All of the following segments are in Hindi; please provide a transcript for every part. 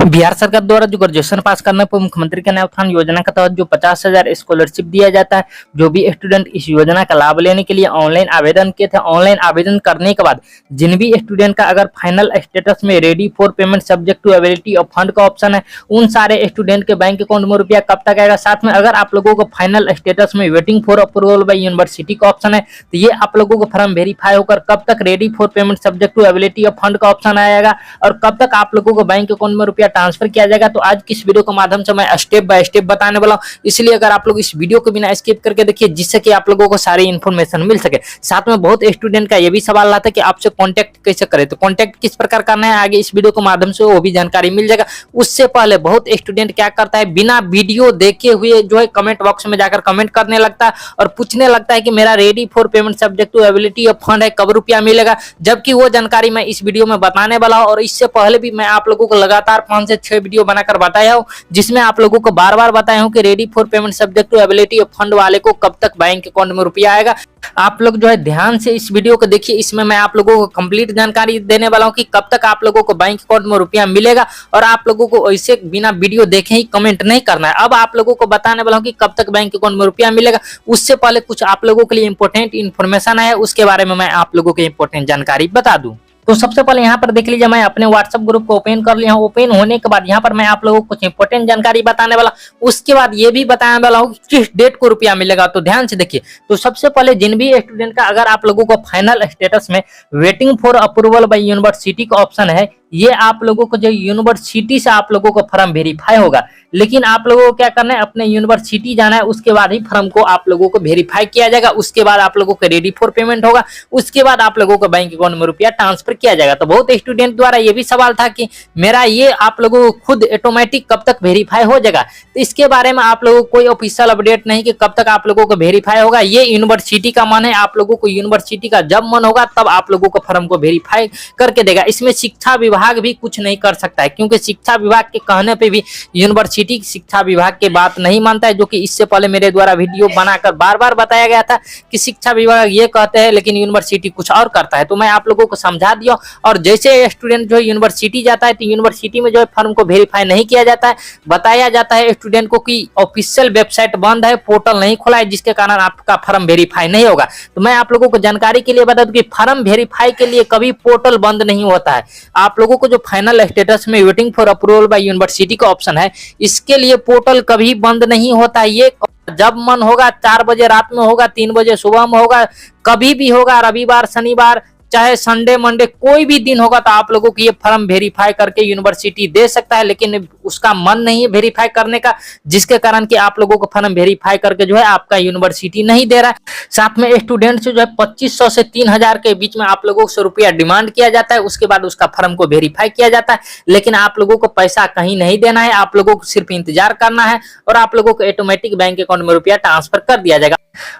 बिहार सरकार द्वारा जो ग्रेजुएशन पास करने पर मुख्यमंत्री कन्या उत्थान योजना के तहत जो 50,000 स्कॉलरशिप दिया जाता है, जो भी स्टूडेंट इस योजना का लाभ लेने के लिए ऑनलाइन आवेदन किए थे, ऑनलाइन आवेदन करने के बाद जिन भी स्टूडेंट का अगर फाइनल स्टेटस में ready for payment subject to availability of fund का ऑप्शन है, उन सारे स्टूडेंट के बैंक अकाउंट में रुपया कब तक आएगा। साथ में अगर आप लोगों को फाइनल स्टेटस में waiting for approval bye university का ऑप्शन है, तो ये आप लोगों को फॉर्म वेरीफाई होकर कब तक ready for payment subject to availability of fund का ऑप्शन आएगा और कब तक आप लोगों को बैंक अकाउंट में रुपया ट्रांसफर किया जाएगा। तो आज की इस वीडियो के माध्यम से मैं स्टेप बाय स्टेप बताने वाला हूं, इसलिए अगर आप लोग इस वीडियो को बिना स्किप करके देखिए, जिससे कि आप लोगों को सारी इन्फॉर्मेशन मिल सके। साथ में बहुत स्टूडेंट का ये भी सवाल रहा था कि आपसे कांटेक्ट कैसे करें, तो कांटेक्ट किस प्रकार करना है आगे इस वीडियो के माध्यम से वो भी जानकारी मिल जाएगा। उससे पहले बहुत स्टूडेंट क्या करता है, बिना वीडियो देखे हुए जो है कमेंट बॉक्स में जाकर कमेंट करने लगता है और पूछने लगता है कि मेरा ready for payment subject to ability of fund है, कब रुपया मिलेगा, जबकि वो जानकारी मैं इस वीडियो में बताने वाला हूं। और इससे पहले भी मैं आप लोगों को लगातार 5 से 6 वीडियो बनाकर बताया हूं, जिसमें आप लोगों को बार बार बताया हूं कि ready for payment subject to ability of fund वाले को कब तक बैंक अकाउंट में रुपया आएगा। आप लोग जो है ध्यान से इस वीडियो को देखिए, इसमें मैं आप लोगों को कंप्लीट जानकारी देने वाला हूं कि कब तक आप लोगों को बैंक अकाउंट में रुपया मिलेगा। और आप लोगों को ऐसे बिना वीडियो देखे ही कमेंट नहीं करना है। अब आप लोगों को बताने वाला हूं कि कब तक बैंक अकाउंट में रुपया मिलेगा। उससे पहले कुछ आप लोगों के लिए इंपॉर्टेंट इन्फॉर्मेशन है, उसके बारे में मैं आप लोगों को इंपॉर्टेंट जानकारी बता दूं। तो सबसे पहले यहाँ पर देख लीजिए, मैं अपने व्हाट्सएप ग्रुप को ओपन कर लिया हूँ। ओपन होने के बाद यहाँ पर मैं आप लोगों को कुछ इंपॉर्टेंट जानकारी बताने वाला, उसके बाद ये भी बताने वाला हूँ किस डेट को रुपया मिलेगा। तो ध्यान से देखिए। तो सबसे पहले जिन भी स्टूडेंट का अगर आप लोगों को फाइनल स्टेटस में waiting for approval bye university का ऑप्शन है, ये आप लोगों को जो यूनिवर्सिटी से आप लोगों को फॉर्म वेरीफाई होगा। लेकिन आप लोगों को क्या करना है, अपने यूनिवर्सिटी जाना है, उसके बाद ही फॉर्म को आप लोगों को वेरीफाई किया जाएगा। उसके बाद आप लोगों को रेडी फॉर पेमेंट होगा, उसके बाद आप लोगों को बैंक अकाउंट में रुपया ट्रांसफर किया जाएगा। तो बहुत स्टूडेंट द्वारा ये भी सवाल था कि मेरा ये आप लोगों को खुद ऑटोमेटिक कब तक वेरीफाई हो जाएगा। तो इसके बारे में आप लोगों को कोई ऑफिशियल अपडेट नहीं कि कब तक आप लोगों को वेरीफाई होगा। ये यूनिवर्सिटी का मन है, आप लोगों को यूनिवर्सिटी का जब मन होगा तब आप लोगों को फॉर्म को वेरीफाई करके देगा। इसमें शिक्षा विभाग भी कुछ नहीं कर सकता है, क्योंकि शिक्षा विभाग के कहने पे भी यूनिवर्सिटी शिक्षा विभाग की बात नहीं मानता है, जो कि इससे पहले मेरे द्वारा वीडियो बनाकर बार बार बताया गया था कि शिक्षा विभाग ये कहते हैं लेकिन यूनिवर्सिटी कुछ और करता है। तो मैं आप लोगों को समझा दिया। और जैसे स्टूडेंट जो यूनिवर्सिटी जाता है, तो यूनिवर्सिटी में जो है फॉर्म को वेरीफाई नहीं किया जाता है, बताया जाता है स्टूडेंट को कि ऑफिशियल वेबसाइट बंद है, पोर्टल नहीं खुला है, जिसके कारण आपका फॉर्म वेरीफाई नहीं होगा। तो मैं आप लोगों को जानकारी के लिए बता दूं कि फॉर्म वेरीफाई के लिए कभी पोर्टल बंद नहीं होता है। आप लोगों को जो फाइनल स्टेटस में waiting for approval bye university का ऑप्शन है, इसके लिए पोर्टल कभी बंद नहीं होता है। ये जब मन होगा, 4 बजे रात में होगा, 3 बजे सुबह में होगा, कभी भी होगा, रविवार शनिवार चाहे संडे मंडे कोई भी दिन होगा, तो आप लोगों को ये फॉर्म वेरीफाई करके यूनिवर्सिटी दे सकता है। लेकिन उसका मन नहीं है वेरीफाई करने का, जिसके कारण कि आप लोगों को फॉर्म वेरीफाई करके जो है आपका यूनिवर्सिटी नहीं दे रहा है। साथ में स्टूडेंट से जो है 2500 से 3000 के बीच में आप लोगों से रुपया डिमांड किया जाता है। उसके बाद उसका फॉर्म को वेरीफाई किया जाता है। लेकिन आप लोगों को पैसा कहीं नहीं देना है, आप लोगों को सिर्फ इंतजार करना है और आप लोगों को ऑटोमेटिक बैंक अकाउंट में रुपया ट्रांसफर कर दिया जाएगा।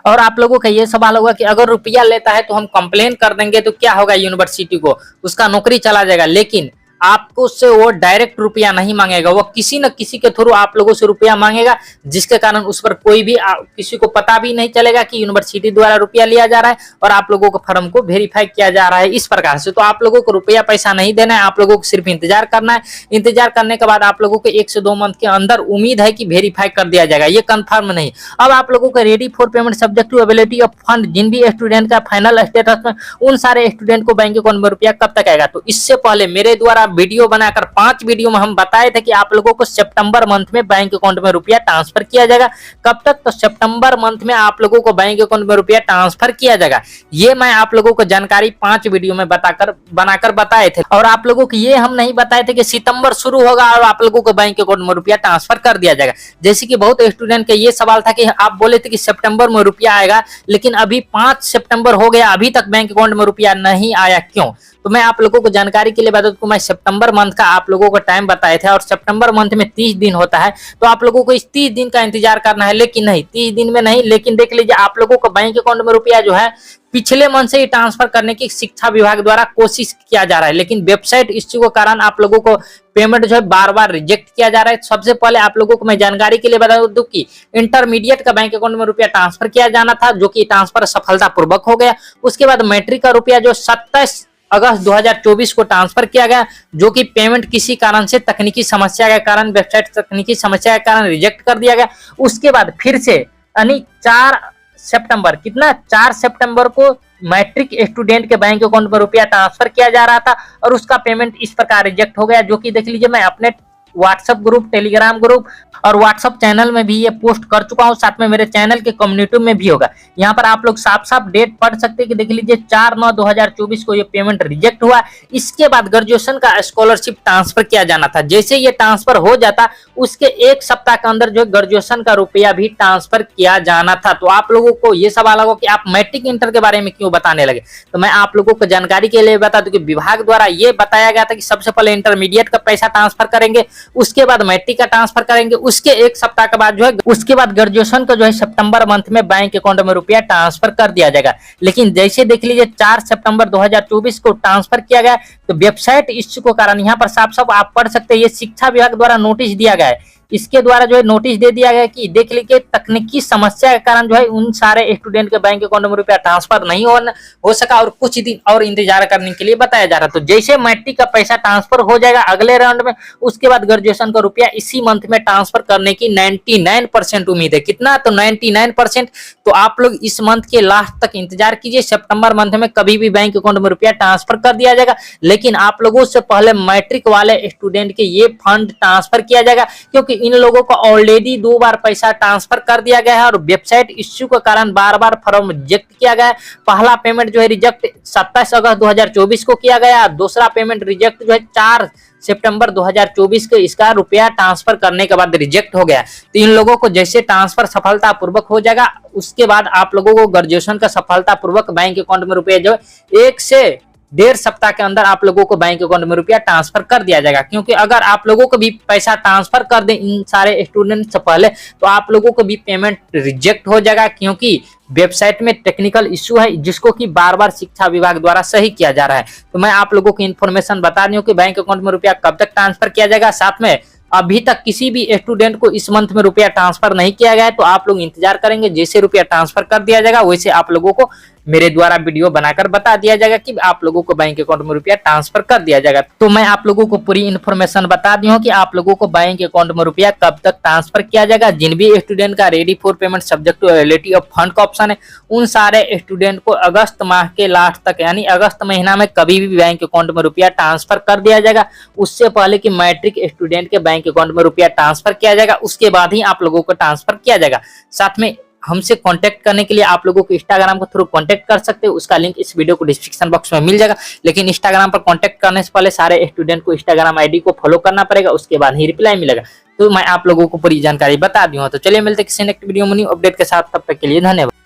और आप लोगों का ये सवाल होगा कि अगर रुपया लेता है तो हम कंप्लेन कर देंगे तो क्या होगा, यूनिवर्सिटी को उसका नौकरी चला जाएगा। लेकिन आपको उससे वो डायरेक्ट रुपया नहीं मांगेगा, वो किसी न किसी के थ्रू आप लोगों से रुपया मांगेगा, जिसके कारण उस पर कोई भी किसी को पता भी नहीं चलेगा कि यूनिवर्सिटी द्वारा रुपया लिया जा रहा है और आप लोगों को फॉर्म को वेरीफाई किया जा रहा है इस प्रकार से। तो आप लोगों को रुपया पैसा नहीं देना है, आप लोगों को सिर्फ इंतजार करना है। इंतजार करने के बाद आप लोगों को 1 से 2 मंथ के अंदर उम्मीद है कि वेरीफाई कर दिया जाएगा, ये कंफर्म नहीं। अब आप लोगों को ready for payment subject to ability of fund जिन भी स्टूडेंट का फाइनल स्टेटस में, उन सारे स्टूडेंट को बैंक अकाउंट में रुपया कब तक आएगा। तो इससे पहले मेरे द्वारा वीडियो बनाकर 5 वीडियो में हम बताए थे कि आप लोगों को सितंबर मंथ में बैंक अकाउंट में रुपया ट्रांसफर किया जाएगा। कब तक, तो सितंबर मंथ में आप लोगों को बैंक अकाउंट में रुपया ट्रांसफर किया जाएगा। ये मैं आप लोगों को जानकारी 5 वीडियो में बनाकर बताए थे। और आप लोगों को ये हम नहीं बताए थे कि सितंबर शुरू होगा और आप लोगों को बैंक अकाउंट में रुपया ट्रांसफर कर दिया जाएगा। जैसे कि बहुत स्टूडेंट का ये सवाल था कि आप बोले थे कि सितंबर में रुपया आएगा, लेकिन अभी 5 सितंबर हो गया, अभी तक बैंक अकाउंट में रुपया नहीं आया, क्यों। तो मैं आप लोगों को जानकारी के लिए बता दूं, मैं सितंबर मंथ का आप लोगों को टाइम बताए थे और सितंबर मंथ में 30 दिन होता है। तो आप लोगों को इस 30 दिन का इंतजार करना है। लेकिन नहीं, 30 दिन में नहीं, लेकिन देख लीजिए आप लोगों को बैंक अकाउंट में रुपया जो है पिछले मंथ से ही ट्रांसफर करने की शिक्षा विभाग द्वारा कोशिश किया जा रहा है, लेकिन वेबसाइट इश्यू के कारण आप लोगों को पेमेंट जो है बार बार रिजेक्ट किया जा रहा है। सबसे पहले आप लोगों को मैं जानकारी के लिए बता दूं कि इंटरमीडिएट का बैंक अकाउंट में रुपया ट्रांसफर किया जाना था, जो कि ट्रांसफर सफलतापूर्वक हो गया। उसके बाद मैट्रिक का रुपया जो 27 अगस्त 2024 को ट्रांसफर किया गया, जो कि पेमेंट किसी कारण से तकनीकी समस्या के कारण, वेबसाइट तकनीकी समस्या के कारण रिजेक्ट कर दिया गया। उसके बाद फिर से यानी 4 सितंबर, कितना 4 सितंबर को मैट्रिक स्टूडेंट के बैंक अकाउंट में रुपया ट्रांसफर किया जा रहा था और उसका पेमेंट इस प्रकार रिजेक्ट हो गया, जो कि देख लीजिए मैं अपने व्हाट्सएप ग्रुप, टेलीग्राम ग्रुप और व्हाट्सएप चैनल में भी ये पोस्ट कर चुका हूं, साथ में मेरे चैनल के कम्युनिटी में भी होगा। यहाँ पर आप लोग साफ साफ डेट पढ़ सकते हैं कि देख लीजिए 4/9/2024 को ये पेमेंट रिजेक्ट हुआ। इसके बाद ग्रेजुएशन का स्कॉलरशिप ट्रांसफर किया जाना था। जैसे ये ट्रांसफर हो जाता उसके एक सप्ताह के अंदर जो ग्रेजुएशन का रुपया भी ट्रांसफर किया जाना था। तो आप लोगों को ये सवाल होगा कि आप मैट्रिक इंटर के बारे में क्यों बताने लगे, तो मैं आप लोगों को जानकारी के लिए बता दूं कि विभाग द्वारा ये बताया गया था कि सबसे पहले इंटरमीडिएट का पैसा ट्रांसफर करेंगे, उसके बाद मैट्रिक का ट्रांसफर करेंगे, उसके एक सप्ताह के बाद जो है उसके बाद ग्रेजुएशन का जो है सितंबर मंथ में बैंक अकाउंट में रुपया ट्रांसफर कर दिया जाएगा। लेकिन जैसे देख लीजिए 4 सितंबर 2024 को ट्रांसफर किया गया, तो वेबसाइट इश्यू के कारण यहाँ पर साफ साफ आप पढ़ सकते हैं, ये शिक्षा विभाग द्वारा नोटिस दिया गया है। इसके द्वारा जो है नोटिस दे दिया गया कि देख लीजिए तकनीकी समस्या के कारण जो है उन सारे स्टूडेंट के बैंक अकाउंट में रुपया ट्रांसफर नहीं हो सका और कुछ दिन और इंतजार करने के लिए बताया जा रहा। तो जैसे मैट्रिक का पैसा ट्रांसफर हो जाएगा अगले राउंड में, उसके बाद ग्रेजुएशन का रुपया इसी मंथ में ट्रांसफर करने की 99% उम्मीद है। कितना, तो 99%। तो आप लोग इस मंथ के लास्ट तक इंतजार कीजिए, सितंबर मंथ में कभी भी बैंक अकाउंट में रुपया ट्रांसफर कर दिया जाएगा। लेकिन आप लोगों से पहले मैट्रिक वाले स्टूडेंट के ये फंड ट्रांसफर किया जाएगा, क्योंकि इन लोगों को ऑलरेडी 2 बार पैसा ट्रांसफर कर दिया गया है और वेबसाइट इश्यू के कारण बार बार फॉर्म रिजेक्ट किया गया है। पहला पेमेंट जो है रिजेक्ट 27 अगस्त 2024 को किया गया, दूसरा पेमेंट रिजेक्ट जो है 4 सितंबर 2024 को इसका रुपया ट्रांसफर करने के बाद रिजेक्ट हो गया। तो इन लोगों को जैसे ट्रांसफर सफलतापूर्वक हो जाएगा, उसके बाद आप लोगों को ग्रेजुएशन का सफलतापूर्वक बैंक अकाउंट में रुपया जो है 1 से 1.5 सप्ताह के अंदर आप लोगों को बैंक अकाउंट में रुपया ट्रांसफर कर दिया जाएगा। क्योंकि अगर आप लोगों को भी पैसा ट्रांसफर कर दें इन सारे स्टूडेंट से पहले, तो आप लोगों को भी पेमेंट रिजेक्ट हो जाएगा, क्योंकि वेबसाइट में टेक्निकल इश्यू है जिसको कि बार बार शिक्षा विभाग द्वारा सही किया जा रहा है। तो मैं आप लोगों को इन्फॉर्मेशन बता दूं कि बैंक अकाउंट में रुपया कब तक ट्रांसफर किया जाएगा। साथ में अभी तक किसी भी स्टूडेंट को इस मंथ में रुपया ट्रांसफर नहीं किया गया है, तो आप लोग इंतजार करेंगे। जैसे रुपया ट्रांसफर कर दिया जाएगा वैसे आप लोगों को मेरे द्वारा वीडियो बनाकर बता दिया जाएगा कि आप लोगों को बैंक अकाउंट में रुपया ट्रांसफर कर दिया जाएगा। तो मैं आप लोगों को पूरी इन्फॉर्मेशन बता दी हूँ कि आप लोगों को बैंक अकाउंट में रुपया कब तक ट्रांसफर किया जाएगा। जिन भी स्टूडेंट का ready for payment subject to availability of fund का ऑप्शन है, उन सारे स्टूडेंट को अगस्त माह के लास्ट तक यानी अगस्त महीना में कभी भी बैंक अकाउंट में रुपया ट्रांसफर कर दिया जाएगा। उससे पहले कि मैट्रिक स्टूडेंट के बैंक अकाउंट में रुपया ट्रांसफर किया जाएगा, उसके बाद ही आप लोगों को ट्रांसफर किया जाएगा। साथ में हमसे कांटेक्ट करने के लिए आप लोगों को इंस्टाग्राम के थ्रू कांटेक्ट कर सकते हो, उसका लिंक इस वीडियो को डिस्क्रिप्शन बॉक्स में मिल जाएगा। लेकिन इंस्टाग्राम पर कांटेक्ट करने से पहले सारे स्टूडेंट को इंस्टाग्राम आईडी को फॉलो करना पड़ेगा, उसके बाद ही रिप्लाई मिलेगा। तो मैं आप लोगों को पूरी जानकारी बता दी हूँ। तो चलिए मिलते हैं किसी नेक्स्ट वीडियो में न्यू अपडेट के साथ, तब तक के लिए धन्यवाद।